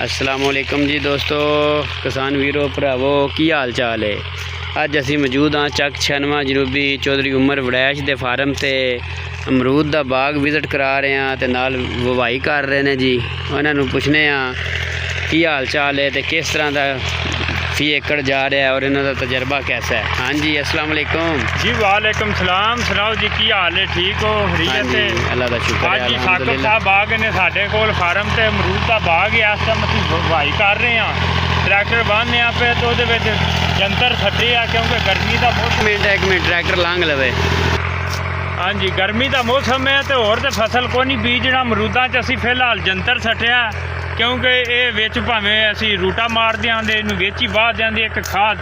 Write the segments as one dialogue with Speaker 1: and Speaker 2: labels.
Speaker 1: असलामुअलैकुम जी दोस्तों, किसान वीरों भरावो की हाल चाल है। अज असी मौजूद हाँ चक 96 जनूबी चौधरी उमर वड़ैश के फार्म से अमरूद का बाग विजिट करा रहे हैं तो नाल ववाई कर रहे हैं जी। उन्होंने पुछने की हाल चाल है तो किस तरह का फी एकड़ जा रहा है और इन्हों का तजर्बा कैसा है। हाँ जी अस्सलाम वालेकुम
Speaker 2: जी। वालेकुम सलाम। सुनाओ जी की हाल है? ठीक हो? खरीयत है?
Speaker 1: अल्लाह का शुक्र है।
Speaker 2: आज जी साकिब साहब बाग ने साढ़े कोल फार्म से अमरूद का बाग है। इस टाइम असं ववाई कर रहे हैं, ट्रैक्टर बन्ने पे तो जंतर छटे आ क्योंकि गर्मी का मौसम।
Speaker 1: एक मिनट ट्रैक्टर लांग लवे।
Speaker 2: हाँ जी, गर्मी का मौसम है तो होर तो फसल को नहीं बीजना। अमरूदा च असी फिलहाल जंतर छटिया क्योंकि ये भावें असी रूटा मार देंगे इनू ही बाह देंगे। एक खाद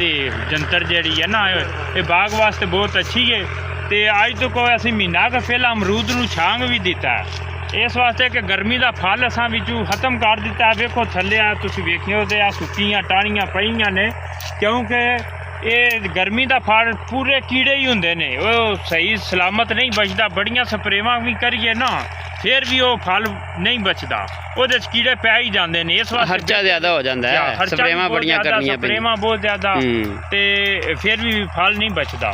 Speaker 2: जंतर जी है ना ये बाग वास्ते बहुत अच्छी है। तो अज तो कोई असी महीना का पहला अमरूद नू छांग भी दिता है इस वास्ते कि गर्मी का फल असा बिचू खत्म कर दिता है। वेखो थले तुम वेखियो तो सुक्कियां टाणियां पईयां ने क्योंकि ये गर्मी का फल पूरे कीड़े ही होंगे ने, वो सही सलामत नहीं बचता। बड़ियां स्प्रेवां भी करिए ना फिर भी वो फल नहीं बचता, वो कीड़े पै ही जाते हैं। इस वास्ते
Speaker 1: खर्चा ज्यादा हो जाता है, स्प्रेवां बड़ियां करनियां पैंदियां,
Speaker 2: स्प्रेवां बहुत ज़्यादा तो फिर भी फल नहीं बचता।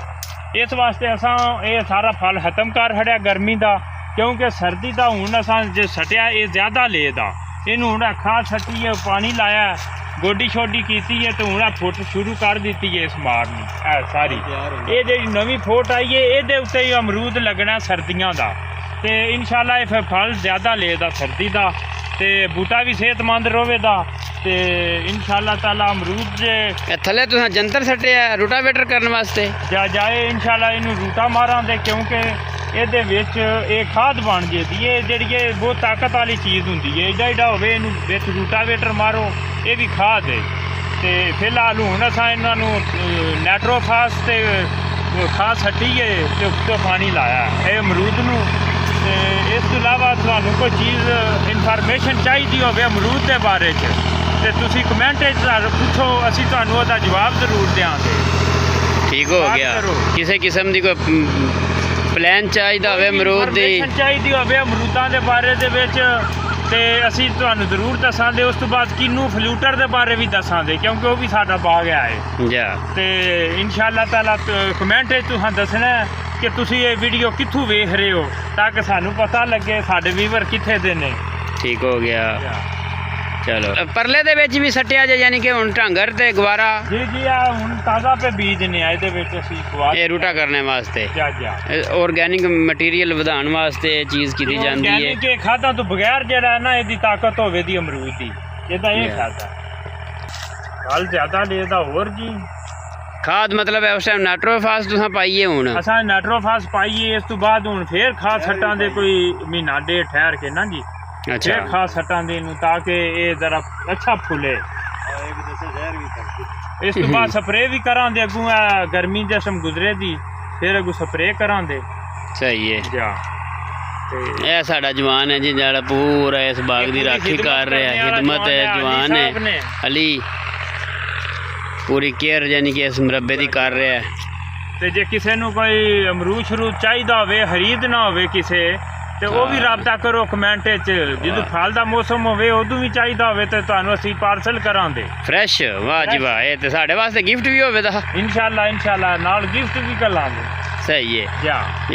Speaker 2: इस वास्ते असा ये सारा फल खत्म कर छड़िया गर्मी का क्योंकि सर्दी का हूँ असा जो सटिया ये ज़्यादा लेदा। इनू हूँ खाद सटी है, पानी लाया, गोडी शोडी की है तो हूँ फुट शुरू कर दी है इस मारनी सारी। ये जी नवी फुट आई है ये उत्ते ही अमरूद लगना सर्दियों का तो इंशाल्लाह फिर फल ज़्यादा लेदा सर्दी का तो बूटा भी सेहतमंद रोवेगा तो इंशाल्लाह ताला अमरूद जे
Speaker 1: थले तुसें जंतर सटे रूटावेटर करने वास्ते
Speaker 2: जाए इंशाल्लाह इनू रूटा मारा दे क्योंकि ये खाद बन जाती है जी। बहुत ताकत वाली चीज़ होंगी है, एडा एडा हो रूटावेटर मारो ये भी खाद है। तो फिलहाल हूँ असा इन्हों नैट्रोफास से खाद सटी है तो पानी लाया है अमरूद नू। इस तो इलावा थानू कोई चीज़ इनफॉर्मेशन चाहिए हो अमरूद के बारे तो तुसी कमेंट पूछो, असी थानू उसका जवाब जरूर देंगे।
Speaker 1: ठीक हो गया। किसी किस्म की कोई प्लान चाहिए हो अमरूद की
Speaker 2: चाहिए हो अमरूदा के बारे तो असी तुहानू जरूर दसांगे। उस तो बाद किन्नू फ्लूटर के बारे भी दसांगे क्योंकि वो भी साडा बाग है। तो इंशाल्लाह ताला कमेंट तुहां दसना कि तुसी ये वीडियो कित्थों वेख रहे हो ताकि सानू पता लगे साडे व्यूवर कित्थे दे ने।
Speaker 1: ठीक हो गया। चलो परले दे विच भी सटिया जे यानी कि हुण ढांगर ते गवारा
Speaker 2: जी जी हुण ताज़ा पे बीज ने आए दे विच असी गवारा
Speaker 1: ये रूटा करने वास्ते ऑर्गेनिक मटीरियल वधाण वास्ते चीज़ की जाती है।
Speaker 2: ऑर्गेनिक खादा तो बगैर जेड़ा है ना इहदी ताकत होवे दी अमरूद दी जेदा ये खादा फल ज़्यादा लेदा। होर जी
Speaker 1: खाद मतलब है उस टाइम नाइट्रोफास तुसां पाइए हुण
Speaker 2: असां नाइट्रोफास पाइए इस तो बाद हुण फिर खाद सट्टां दे कोई महीना डेढ़ ठहर के ना जी। अच्छा खाद सट्टां दे ताकि ये जरा अच्छा फुले। इस तो बाद स्प्रे भी करां दे अगू गर्मी जैसम गुजरे दी फिर अगू स्प्रे करां दे। सही है जा।
Speaker 1: यह साडा जवान है जी जरा पूरा इस बाग की राखी कर रहा है, खिदमत है जवान है अली पूरी केयर यानी कि इस मुरब्बे की कर रहा है।
Speaker 2: तो जे किसी को कोई अमरूद शरूद चाहिए हो खरीद ना हो किसी तो वो भी रबता करो कमेंट जो फल का मौसम हो भी चाहिए हो तो असी पार्सल करा दे
Speaker 1: फ्रैश। वाह जी वाह, ये तो साढ़े वास्ते गिफ्ट भी होवे दा
Speaker 2: इंशाल्लाह इंशाल्लाह नाल गिफ्ट भी कर लांगे।
Speaker 1: सही है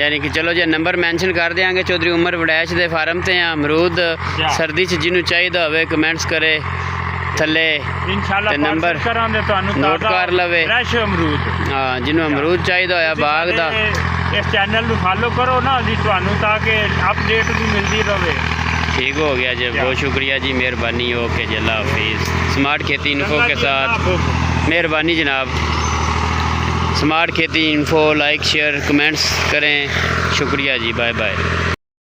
Speaker 1: यानी कि चलो जी नंबर मेंशन कर देंगे चौधरी उमर वड़ैश के फार्म से अमरूद सर्दी च जिन्होंने चाहिए हो कमेंट्स करे थले
Speaker 2: इंशाल्लाह
Speaker 1: नंबर नोट कर लवे
Speaker 2: फ्रैश अमरूद।
Speaker 1: हाँ जिन्हों अमरूद चाहिए होया बाग का
Speaker 2: इस चैनल को फॉलो करो ना जी ताकि अपडेट भी मिलती रहे।
Speaker 1: ठीक हो गया जी, बहुत शुक्रिया जी, मेहरबानी। ओके जी, अल्लाह हाफिज़। स्मार्ट खेती इन्फो के साथ मेहरबानी जनाब। स्मार्ट खेती इन्फो लाइक शेयर कमेंट्स करें। शुक्रिया जी, बाय बाय।